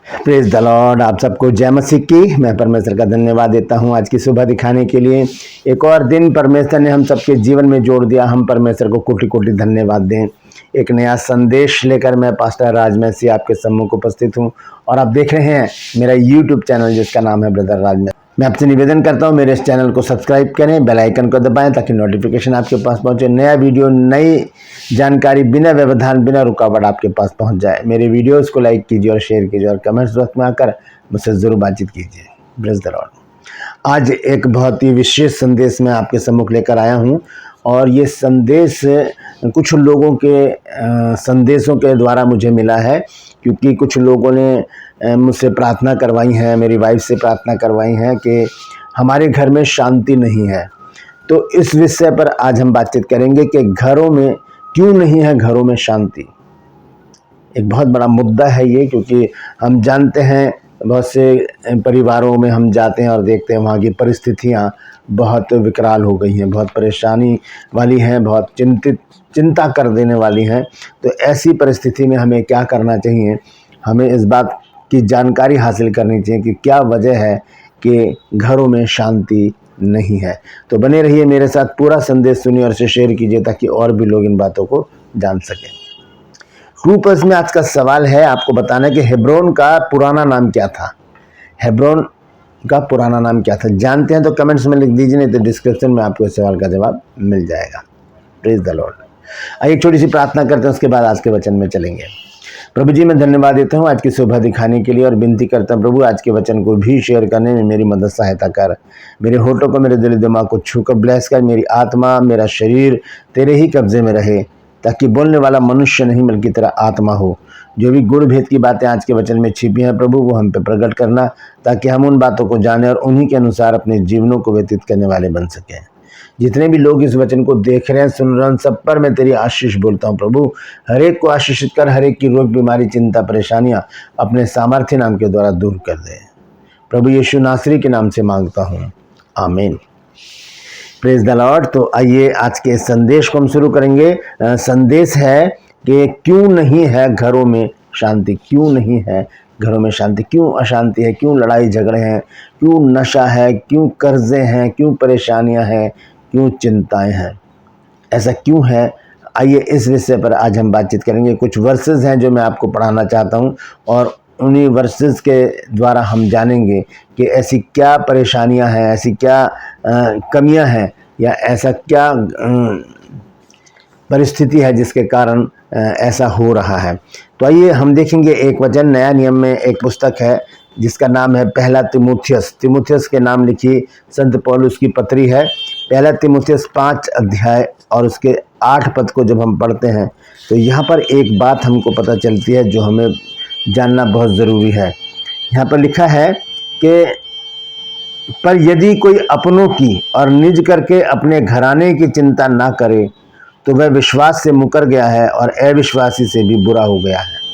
Praise the Lord. आप सबको जय मसीह की। मैं परमेश्वर का धन्यवाद देता हूं आज की सुबह दिखाने के लिए। एक और दिन परमेश्वर ने हम सबके जीवन में जोड़ दिया। हम परमेश्वर को कोटि कोटि धन्यवाद दें। एक नया संदेश लेकर मैं पास्टर राजमसी आपके सम्मुख उपस्थित हूं और आप देख रहे हैं मेरा यूट्यूब चैनल जिसका नाम है ब्रदर राजमसी। मैं आपसे निवेदन करता हूं मेरे इस चैनल को सब्सक्राइब करें, बेल आइकन को दबाएं ताकि नोटिफिकेशन आपके पास पहुंचे। नया वीडियो, नई जानकारी बिना व्यवधान, बिना रुकावट आपके पास पहुंच जाए। मेरे वीडियोस को लाइक कीजिए और शेयर कीजिए और कमेंट्स बॉक्स में आकर मुझसे ज़रूर बातचीत कीजिए। Praise the Lord. आज एक बहुत ही विशेष संदेश मैं आपके सम्मुख लेकर आया हूं और ये संदेश कुछ लोगों के संदेशों के द्वारा मुझे मिला है, क्योंकि कुछ लोगों ने मुझसे प्रार्थना करवाई है, मेरी वाइफ से प्रार्थना करवाई है कि हमारे घर में शांति नहीं है। तो इस विषय पर आज हम बातचीत करेंगे कि घरों में क्यों नहीं है घरों में शांति। एक बहुत बड़ा मुद्दा है ये, क्योंकि हम जानते हैं बहुत से परिवारों में हम जाते हैं और देखते हैं वहाँ की परिस्थितियाँ बहुत विकराल हो गई हैं, बहुत परेशानी वाली हैं, बहुत चिंता कर देने वाली हैं। तो ऐसी परिस्थिति में हमें क्या करना चाहिए? हमें इस बात की जानकारी हासिल करनी चाहिए कि क्या वजह है कि घरों में शांति नहीं है। तो बने रहिए मेरे साथ, पूरा संदेश सुनिए और इसे शेयर कीजिए ताकि और भी लोग इन बातों को जान सकें। रूपर्स में आज का सवाल है आपको बताना कि हेब्रोन का पुराना नाम क्या था। हेब्रोन का पुराना नाम क्या था? जानते हैं तो कमेंट्स में लिख दीजिए, नहीं तो डिस्क्रिप्शन में आपको इस सवाल का जवाब मिल जाएगा। Praise the Lord. आइए एक छोटी सी प्रार्थना करते हैं, उसके बाद आज के वचन में चलेंगे। प्रभु जी, मैं धन्यवाद देता हूँ आज की सुबह दिखाने के लिए और विनती करता हूँ प्रभु आज के वचन को भी शेयर करने में मेरी मदद सहायता कर। मेरे होठों को, मेरे दिल दिमाग को छूकर ब्लेस कर। मेरी आत्मा, मेरा शरीर तेरे ही कब्जे में रहे, ताकि बोलने वाला मनुष्य नहीं बल्कि तेरा आत्मा हो। जो भी गुड़ भेद की बातें आज के वचन में छिपी हैं प्रभु, वो हम पे प्रकट करना, ताकि हम उन बातों को जाने और उन्हीं के अनुसार अपने जीवनों को व्यतीत करने वाले बन सकें। जितने भी लोग इस वचन को देख रहे हैं, सुन रहे हैं, सब पर मैं तेरी आशीष बोलता हूँ प्रभु। हर एक को आशीषित कर, हर एक की रोग, बीमारी, चिंता, परेशानियां अपने सामर्थ्य नाम के द्वारा दूर कर दे। प्रभु यीशु नासरी के नाम से मांगता हूँ, आमीन। Praise the Lord. तो आइए आज के संदेश को हम शुरू करेंगे। संदेश है कि क्यों नहीं है घरों में शांति। क्यों नहीं है घरों में शांति? क्यों अशांति है? क्यों लड़ाई झगड़े हैं? क्यों नशा है? क्यों कर्जे हैं? क्यों परेशानियां हैं? क्यों चिंताएं हैं? ऐसा क्यों है? आइए इस विषय पर आज हम बातचीत करेंगे। कुछ वर्सेस हैं जो मैं आपको पढ़ाना चाहता हूं और उन्हीं वर्सेस के द्वारा हम जानेंगे कि ऐसी क्या परेशानियां हैं, ऐसी क्या कमियां हैं, या ऐसा क्या परिस्थिति है जिसके कारण ऐसा हो रहा है। तो आइए हम देखेंगे एक वचन। नया नियम में एक पुस्तक है जिसका नाम है पहला तीमुथियुस। तीमुथियुस के नाम लिखी संत पौलुस की पत्री है। पहला तीमुथियुस 5 अध्याय और उसके 8 पद को जब हम पढ़ते हैं तो यहाँ पर एक बात हमको पता चलती है जो हमें जानना बहुत ज़रूरी है। यहाँ पर लिखा है कि पर यदि कोई अपनों की और निज करके अपने घराने की चिंता ना करे तो वह विश्वास से मुकर गया है और अविश्वासी से भी बुरा हो गया है।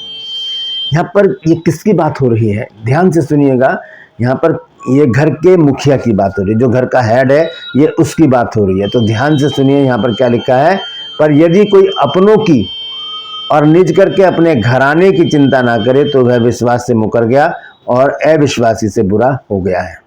यहाँ पर ये किसकी बात हो रही है? ध्यान से सुनिएगा। यहाँ पर ये घर के मुखिया की बात हो रही है, जो घर का हेड है, ये उसकी बात हो रही है। तो ध्यान से सुनिए, यहाँ पर क्या लिखा है? पर यदि कोई अपनों की और निज करके अपने घराने की चिंता ना करे तो वह विश्वास से मुकर गया और अविश्वासी से बुरा हो गया है।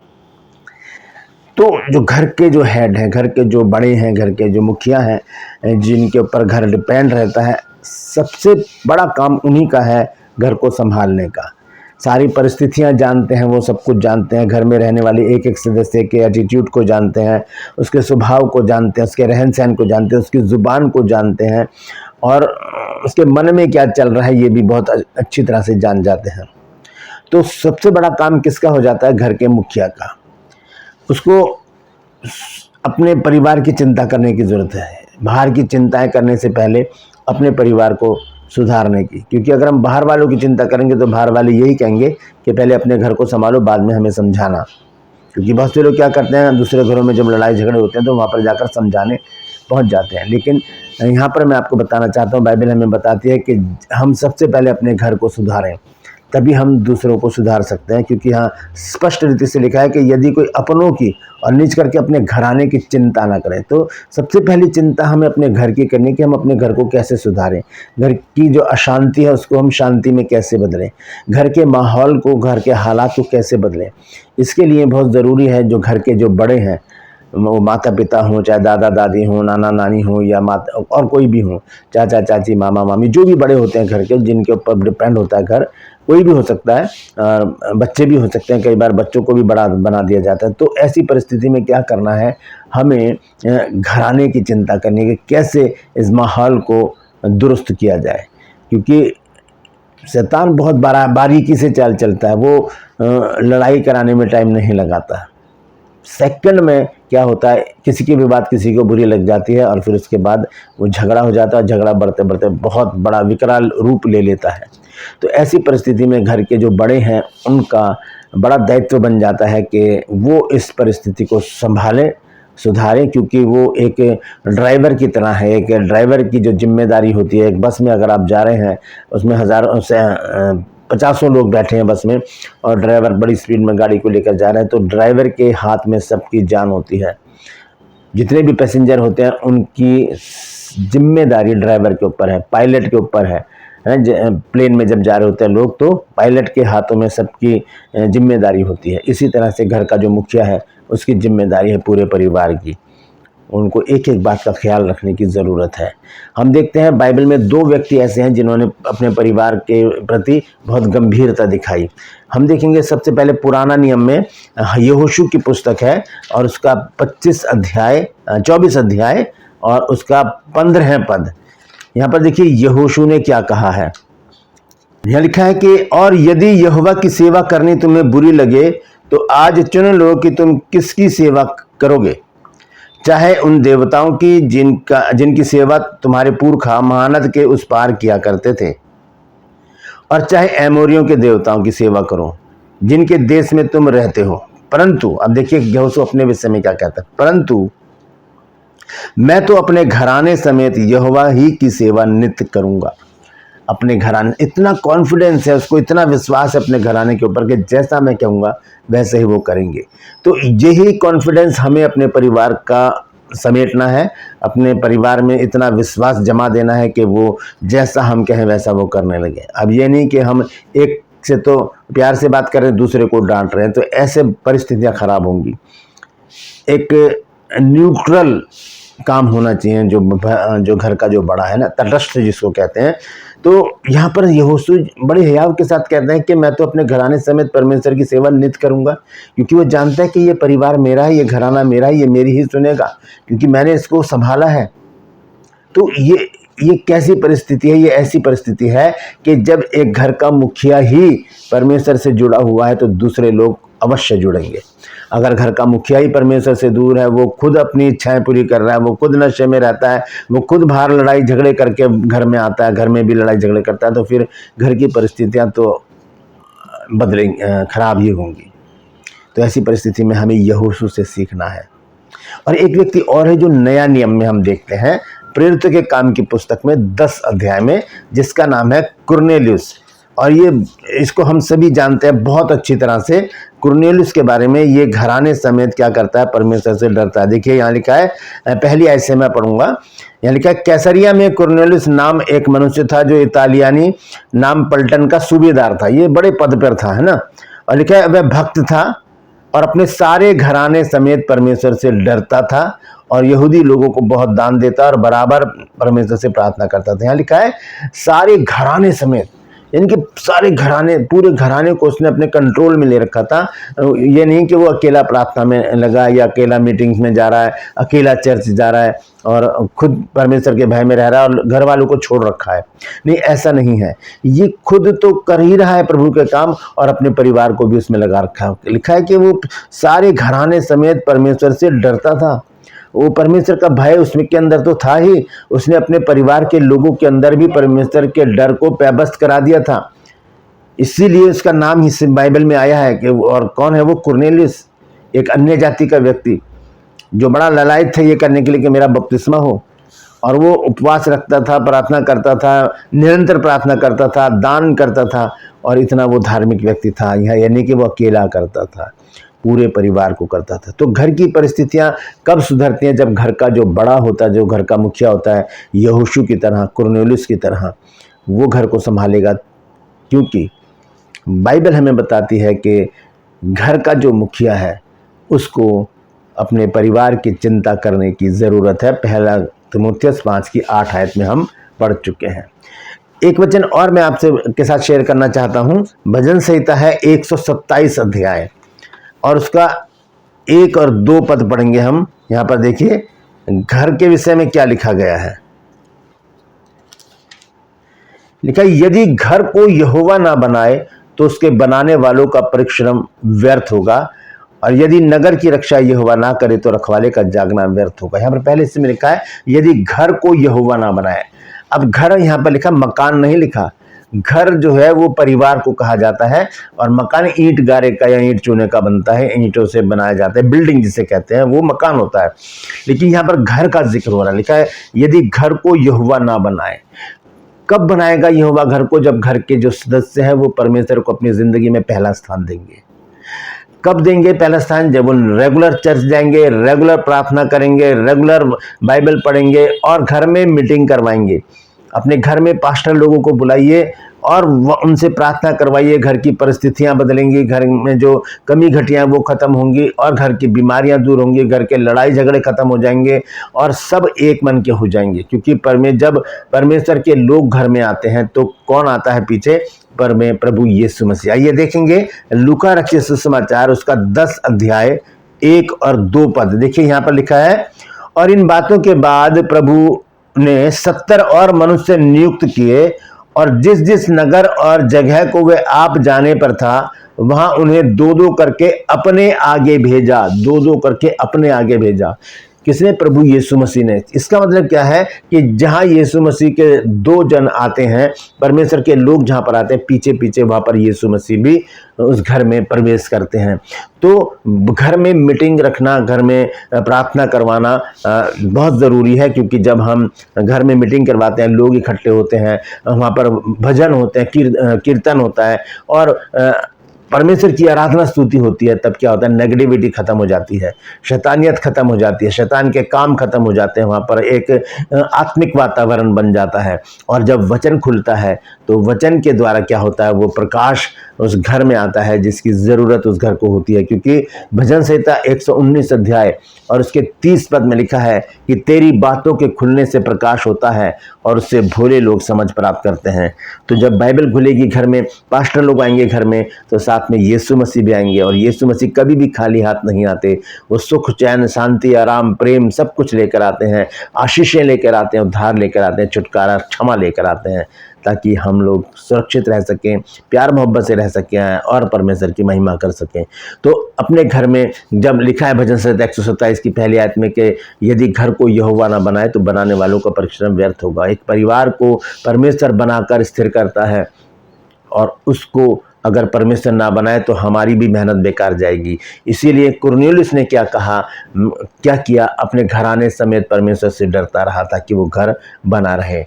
तो जो घर के जो हेड हैं, घर के जो बड़े हैं, घर के जो मुखिया हैं, जिनके ऊपर घर डिपेंड रहता है, सबसे बड़ा काम उन्हीं का है घर को संभालने का। सारी परिस्थितियां जानते हैं, वो सब कुछ जानते हैं। घर में रहने वाले एक एक सदस्य के एटीट्यूड को जानते हैं, उसके स्वभाव को जानते हैं, उसके रहन सहन को जानते हैं, उसकी ज़ुबान को जानते हैं और उसके मन में क्या चल रहा है ये भी बहुत अच्छी तरह से जान जाते हैं। तो सबसे बड़ा काम किसका हो जाता है? घर के मुखिया का। उसको अपने परिवार की चिंता करने की ज़रूरत है। बाहर की चिंताएं करने से पहले अपने परिवार को सुधारने की, क्योंकि अगर हम बाहर वालों की चिंता करेंगे तो बाहर वाले यही कहेंगे कि पहले अपने घर को संभालो, बाद में हमें समझाना। क्योंकि बहुत से लोग क्या करते हैं, दूसरे घरों में जब लड़ाई झगड़े होते हैं तो वहाँ पर जाकर समझाने पहुँच जाते हैं। लेकिन यहाँ पर मैं आपको बताना चाहता हूँ, बाइबल हमें बताती है कि हम सबसे पहले अपने घर को सुधारें, तभी हम दूसरों को सुधार सकते हैं, क्योंकि यहाँ स्पष्ट रीति से लिखा है कि यदि कोई अपनों की और निज करके अपने घराने की चिंता ना करें। तो सबसे पहली चिंता हमें अपने घर की करनी कि हम अपने घर को कैसे सुधारें, घर की जो अशांति है उसको हम शांति में कैसे बदलें, घर के माहौल को, घर के हालात को कैसे बदलें। इसके लिए बहुत ज़रूरी है जो घर के जो बड़े हैं, वो माता पिता हों, चाहे दादा दादी हों, नाना नानी हों, या माता और कोई भी हों, चाचा चाची, मामा मामी, जो भी बड़े होते हैं घर के, जिनके ऊपर डिपेंड होता है घर, कोई भी हो सकता है, बच्चे भी हो सकते हैं, कई बार बच्चों को भी बड़ा बना दिया जाता है। तो ऐसी परिस्थिति में क्या करना है, हमें घराने की चिंता करनी है कि कैसे इस माहौल को दुरुस्त किया जाए, क्योंकि शैतान बहुत बारीकी से चाल चलता है। वो लड़ाई कराने में टाइम नहीं लगाता। सेकंड में क्या होता है, किसी की भी बात किसी को बुरी लग जाती है और फिर उसके बाद वो झगड़ा हो जाता है, झगड़ा बढ़ते बढ़ते बहुत बड़ा विकराल रूप ले लेता है। तो ऐसी परिस्थिति में घर के जो बड़े हैं उनका बड़ा दायित्व बन जाता है कि वो इस परिस्थिति को संभालें, सुधारें, क्योंकि वो एक ड्राइवर की तरह है। एक ड्राइवर की जो जिम्मेदारी होती है, एक बस में अगर आप जा रहे हैं, उसमें हज़ारों से 50 लोग बैठे हैं बस में और ड्राइवर बड़ी स्पीड में गाड़ी को लेकर जा रहे हैं, तो ड्राइवर के हाथ में सबकी जान होती है। जितने भी पैसेंजर होते हैं उनकी जिम्मेदारी ड्राइवर के ऊपर है, पायलट के ऊपर है। प्लेन में जब जा रहे होते हैं लोग, तो पायलट के हाथों में सबकी जिम्मेदारी होती है। इसी तरह से घर का जो मुखिया है उसकी जिम्मेदारी है पूरे परिवार की। उनको एक एक बात का ख्याल रखने की ज़रूरत है। हम देखते हैं बाइबल में 2 व्यक्ति ऐसे हैं जिन्होंने अपने परिवार के प्रति बहुत गंभीरता दिखाई। हम देखेंगे सबसे पहले पुराना नियम में यहोशू की पुस्तक है और उसका 24 अध्याय और उसका 15 पद। यहाँ पर देखिए यहोशू ने क्या कहा है। यहाँ लिखा है कि और यदि यहोवा की सेवा करनी तुम्हें बुरी लगे तो आज चुन लो कि तुम किसकी सेवा करोगे, चाहे उन देवताओं की जिनकी सेवा तुम्हारे पुरखा महानद के उस पार किया करते थे, और चाहे एमोरियों के देवताओं की सेवा करो जिनके देश में तुम रहते हो। परंतु अब देखिए यहोशू अपने विषय में क्या कहता है, परंतु मैं तो अपने घराने समेत यहोवा ही की सेवा नित्य करूंगा। अपने घराने, इतना कॉन्फिडेंस है उसको, इतना विश्वास है अपने घराने के ऊपर कि जैसा मैं कहूँगा वैसे ही वो करेंगे। तो यही कॉन्फिडेंस हमें अपने परिवार का समेटना है, अपने परिवार में इतना विश्वास जमा देना है कि वो जैसा हम कहें वैसा वो करने लगे। अब ये नहीं कि हम एक से तो प्यार से बात कर रहे हैं, दूसरे को डांट रहे हैं, तो ऐसे परिस्थितियाँ खराब होंगी। एक न्यूट्रल काम होना चाहिए जो घर का जो बड़ा है ना, तटस्थ जिसको कहते हैं। तो यहाँ पर यहोशू बड़े हियाव के साथ कहते हैं कि मैं तो अपने घराने समेत परमेश्वर की सेवा नित्य करूंगा, क्योंकि वो जानता है कि ये परिवार मेरा है, ये घराना मेरा है, ये मेरी ही सुनेगा, क्योंकि मैंने इसको संभाला है। तो ये कैसी परिस्थिति है, ये ऐसी परिस्थिति है कि जब एक घर का मुखिया ही परमेश्वर से जुड़ा हुआ है तो दूसरे लोग अवश्य जुड़ेंगे। अगर घर का मुखिया ही परमेश्वर से दूर है, वो खुद अपनी इच्छाएं पूरी कर रहा है, वो खुद नशे में रहता है, वो खुद बाहर लड़ाई झगड़े करके घर में आता है, घर में भी लड़ाई झगड़े करता है, तो फिर घर की परिस्थितियां तो खराब ही होंगी। तो ऐसी परिस्थिति में हमें यहोशू से सीखना है। और एक व्यक्ति और है जो नया नियम में हम देखते हैं प्रेरितों के काम की पुस्तक में 10 अध्याय में, जिसका नाम है कुरनेलियुस। और इसको हम सभी जानते हैं बहुत अच्छी तरह से। कुरनेलियुस के बारे में, ये घराने समेत क्या करता है, परमेश्वर से डरता है। देखिए यहाँ लिखा है, पहली आयत से मैं पढ़ूंगा। यहाँ लिखा है, कैसरिया में कुरनेलियुस नाम एक मनुष्य था जो इतालियानी नाम पलटन का सूबेदार था। ये बड़े पद पर था, है ना। और लिखा है वह भक्त था और अपने सारे घराने समेत परमेश्वर से डरता था और यहूदी लोगों को बहुत दान देता और बराबर परमेश्वर से प्रार्थना करता था। यहाँ लिखा है सारे घराने समेत, यानी कि सारे घराने, पूरे घराने को उसने अपने कंट्रोल में ले रखा था। ये नहीं कि वो अकेला प्रार्थना में लगा या अकेला मीटिंग्स में जा रहा है, अकेला चर्च जा रहा है और खुद परमेश्वर के भय में रह रहा है और घर वालों को छोड़ रखा है। नहीं, ऐसा नहीं है। ये खुद तो कर ही रहा है प्रभु के काम और अपने परिवार को भी उसमें लगा रखा है। लिखा है कि वो सारे घराने समेत परमेश्वर से डरता था। वो परमेश्वर का भय उसमें के अंदर तो था ही, उसने अपने परिवार के लोगों के अंदर भी परमेश्वर के डर को पैबस्त करा दिया था। इसीलिए उसका नाम ही बाइबल में आया है कि और कौन है वो, कुरनेलियुस, एक अन्य जाति का व्यक्ति जो बड़ा ललायत थे ये करने के लिए कि मेरा बपतिस्मा हो। और वो उपवास रखता था, प्रार्थना करता था, निरंतर प्रार्थना करता था, दान करता था, और इतना वो धार्मिक व्यक्ति था। यह यानी कि वो अकेला करता था, पूरे परिवार को करता था। तो घर की परिस्थितियां कब सुधरती हैं? जब घर का जो बड़ा होता है, जो घर का मुखिया होता है, यहोशू की तरह, कुरनेलियुस की तरह, वो घर को संभालेगा। क्योंकि बाइबल हमें बताती है कि घर का जो मुखिया है उसको अपने परिवार की चिंता करने की ज़रूरत है। पहला तीमुथियुस 5:8 में हम पढ़ चुके हैं। एक वचन और मैं आपसे के साथ शेयर करना चाहता हूं। भजन संहिता है 127 अध्याय, और उसका 1 और 2 पद पढ़ेंगे हम। यहां पर देखिए घर के विषय में क्या लिखा गया है। लिखा, यदि घर को यहोवा ना बनाए तो उसके बनाने वालों का परिश्रम व्यर्थ होगा, और यदि नगर की रक्षा यहोवा ना करे तो रखवाले का जागना व्यर्थ होगा। यहां पर पहले इसमें लिखा है यदि घर को यहोवा ना बनाए। अब घर यहां पर लिखा, मकान नहीं लिखा। घर जो है वो परिवार को कहा जाता है, और मकान ईंट गारे का या ईंट चूने का बनता है, ईंटों से बनाया जाता है, बिल्डिंग जिसे कहते हैं, वो मकान होता है। लेकिन यहाँ पर घर का जिक्र हो रहा है। लिखा है यदि घर को यहोवा ना बनाए। कब बनाएगा यहोवा घर को? जब घर के जो सदस्य हैं वो परमेश्वर को अपनी जिंदगी में पहला स्थान देंगे। कब देंगे पहला स्थान? जब वो रेगुलर चर्च जाएंगे, रेगुलर प्रार्थना करेंगे, रेगुलर बाइबल पढ़ेंगे, और घर में मीटिंग करवाएंगे। अपने घर में पास्टर लोगों को बुलाइए और उनसे प्रार्थना करवाइए। घर की परिस्थितियां बदलेंगी, घर में जो कमी घटियां वो खत्म होंगी, और घर की बीमारियां दूर होंगी, घर के लड़ाई झगड़े खत्म हो जाएंगे, और सब एक मन के हो जाएंगे। क्योंकि जब परमेश्वर के लोग घर में आते हैं तो कौन आता है पीछे? प्रभु यीशु मसीह। आइए देखेंगे लूका रचित सुसमाचार, उसका 10 अध्याय 1 और 2 पद। देखिए यहाँ पर लिखा है, और इन बातों के बाद प्रभु ने 70 और मनुष्य नियुक्त किए, और जिस जिस नगर और जगह को वे आप जाने पर था वहां उन्हें 2-2 करके अपने आगे भेजा। 2-2 करके अपने आगे भेजा। किसने? प्रभु यीशु मसीह ने। इसका मतलब क्या है कि जहां यीशु मसीह के 2 जन आते हैं, परमेश्वर के लोग जहां पर आते हैं, पीछे पीछे वहां पर यीशु मसीह भी उस घर में प्रवेश करते हैं। तो घर में मीटिंग रखना, घर में प्रार्थना करवाना बहुत ज़रूरी है। क्योंकि जब हम घर में मीटिंग करवाते हैं, लोग इकट्ठे होते हैं, वहाँ पर भजन होते हैं, कीर्तन होता है, और परमेश्वर की आराधना स्तुति होती है, तब क्या होता है? नेगेटिविटी खत्म हो जाती है, शैतानियत खत्म हो जाती है, शैतान के काम खत्म हो जाते हैं। वहाँ पर एक आत्मिक वातावरण बन जाता है। और जब वचन खुलता है तो वचन के द्वारा क्या होता है? वो प्रकाश उस घर में आता है जिसकी ज़रूरत उस घर को होती है। क्योंकि भजन संहिता 119 अध्याय और उसके 30 पद में लिखा है कि तेरी बातों के खुलने से प्रकाश होता है और उससे भोले लोग समझ प्राप्त करते हैं। तो जब बाइबल खुलेगी घर में, पास्टर लोग आएंगे घर में, तो साथ में यीशु मसीह भी आएंगे। और यीशु मसीह कभी भी खाली हाथ नहीं आते। वो सुख, चैन, शांति, आराम, प्रेम सब कुछ लेकर आते हैं, आशीषें लेकर आते हैं, उद्धार लेकर आते हैं, छुटकारा, क्षमा लेकर आते हैं, ताकि हम लोग सुरक्षित रह सकें, प्यार मोहब्बत से रह सकें और परमेश्वर की महिमा कर सकें। तो अपने घर में जब लिखा है भजन संहिता 127 की पहली आयत में कि यदि घर को यहोवा ना बनाए तो बनाने वालों का परिश्रम व्यर्थ होगा। एक परिवार को परमेश्वर बनाकर स्थिर करता है, और उसको अगर परमेश्वर ना बनाए तो हमारी भी मेहनत बेकार जाएगी। इसीलिए कुरनेलियुस ने क्या कहा, क्या किया? अपने घराने समेत परमेश्वर से डरता रहा ताकि वो घर बना रहे।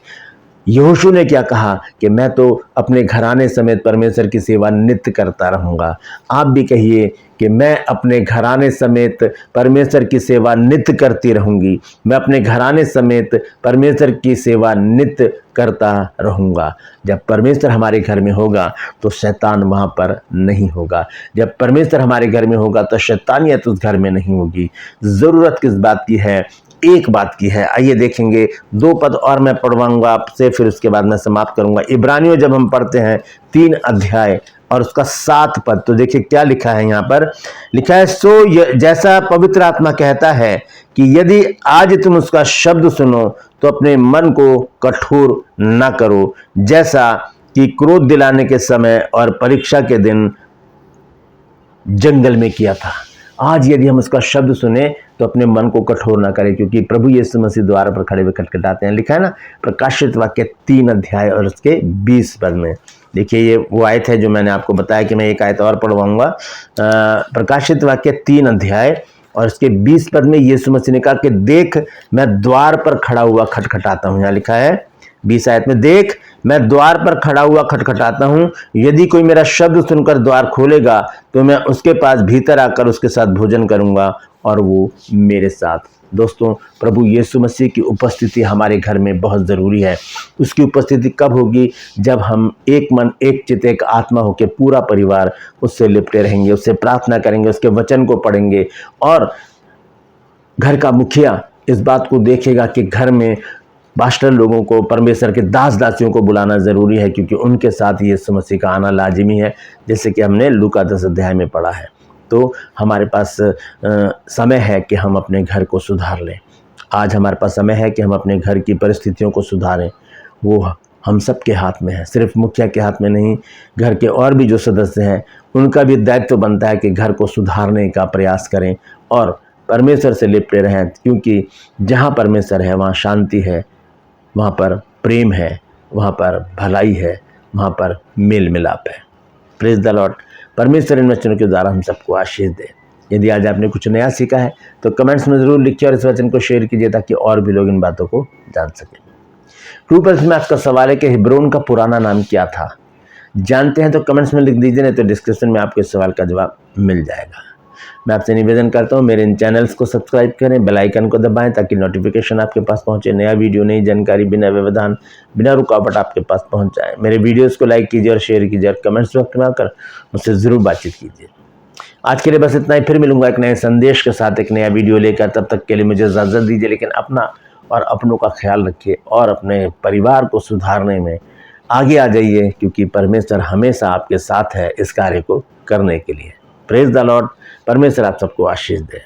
यहोशू ने क्या कहा कि मैं तो अपने घराने समेत परमेश्वर की सेवा नित्य करता रहूँगा। आप भी कहिए कि मैं अपने घराने समेत परमेश्वर की सेवा नित्य करती रहूँगी। मैं अपने घराने समेत परमेश्वर की सेवा नित्य करता रहूँगा। जब परमेश्वर हमारे घर में होगा तो शैतान वहाँ पर नहीं होगा। जब परमेश्वर हमारे घर में होगा तो शैतानियत उस घर में नहीं होगी। ज़रूरत किस बात की है? एक बात की है। आइए देखेंगे 2 पद और मैं पढ़वाऊंगा आपसे, फिर उसके बाद मैं समाप्त करूंगा। इब्रानियों जब हम पढ़ते हैं 3 अध्याय और उसका 7 पद, तो देखिए क्या लिखा है। यहाँ पर लिखा है, सो जैसा पवित्र आत्मा कहता है कि यदि आज तुम उसका शब्द सुनो तो अपने मन को कठोर न करो, जैसा कि क्रोध दिलाने के समय और परीक्षा के दिन जंगल में किया था। आज यदि हम उसका शब्द सुने तो अपने मन को कठोर ना करें, क्योंकि प्रभु यीशु मसीह द्वार पर खड़े हुए खटखटाते हैं। लिखा है ना प्रकाशित वाक्य 3 अध्याय और उसके 20 पद में। देखिए ये वो आयत है जो मैंने आपको बताया कि मैं एक आयत और पढ़वाऊंगा। प्रकाशित वाक्य 3 अध्याय और इसके 20 पद में यीशु मसीह ने कहा कि देख मैं द्वार पर खड़ा हुआ खटखटाता हूं। यहाँ लिखा है 20 आयत में, देख मैं द्वार पर खड़ा हुआ खटखटाता हूं, यदि कोई मेरा शब्द सुनकर द्वार खोलेगा तो मैं उसके पास भीतर आकर उसके साथ भोजन करूंगा और वो मेरे साथ। दोस्तों, प्रभु यीशु मसीह की उपस्थिति हमारे घर में बहुत ज़रूरी है। उसकी उपस्थिति कब होगी? जब हम एक मन एक चित्त एक आत्मा होकर पूरा परिवार उससे लिपटे रहेंगे, उससे प्रार्थना करेंगे, उसके वचन को पढ़ेंगे। और घर का मुखिया इस बात को देखेगा कि घर में पास्टर लोगों को, परमेश्वर के दास दासियों को बुलाना ज़रूरी है, क्योंकि उनके साथ यीशु मसीह का आना लाजिमी है, जैसे कि हमने लूका 10 अध्याय में पढ़ा है। तो हमारे पास समय है कि हम अपने घर को सुधार लें। आज हमारे पास समय है कि हम अपने घर की परिस्थितियों को सुधारें। वो हम सब के हाथ में है, सिर्फ मुखिया के हाथ में नहीं। घर के और भी जो सदस्य हैं उनका भी दायित्व बनता है कि घर को सुधारने का प्रयास करें और परमेश्वर से लिपटे रहें, क्योंकि जहाँ परमेश्वर है वहाँ शांति है, वहाँ पर प्रेम है, वहाँ पर भलाई है, वहाँ पर मेल मिलाप है। Praise the Lord. परमेश्वर इन वचनों के द्वारा हम सबको आशीष दे। यदि आज आपने कुछ नया सीखा है तो कमेंट्स में ज़रूर लिखिए और इस वचन को शेयर कीजिए ताकि और भी लोग इन बातों को जान सकें। ट्रू पर्स में आपका सवाल है कि हिब्रोन का पुराना नाम क्या था? जानते हैं तो कमेंट्स में लिख दीजिए, नहीं तो डिस्क्रिप्शन में आपके सवाल का जवाब मिल जाएगा। मैं आपसे निवेदन करता हूं, मेरे इन चैनल्स को सब्सक्राइब करें, बेल आइकन को दबाएं ताकि नोटिफिकेशन आपके पास पहुंचे, नया वीडियो, नई जानकारी बिना व्यवधान बिना रुकावट आपके पास पहुंच जाए। मेरे वीडियोस को लाइक कीजिए और शेयर कीजिए और कमेंट्स बॉक्स में आकर मुझसे ज़रूर बातचीत कीजिए। आज के लिए बस इतना ही। फिर मिलूंगा एक नए संदेश के साथ, एक नया वीडियो लेकर। तब तक के लिए मुझे इजाज़त दीजिए, लेकिन अपना और अपनों का ख्याल रखिए और अपने परिवार को सुधारने में आगे आ जाइए, क्योंकि परमेश्वर हमेशा आपके साथ है इस कार्य को करने के लिए। Praise the Lord. परमेश्वर आप सबको आशीष दे।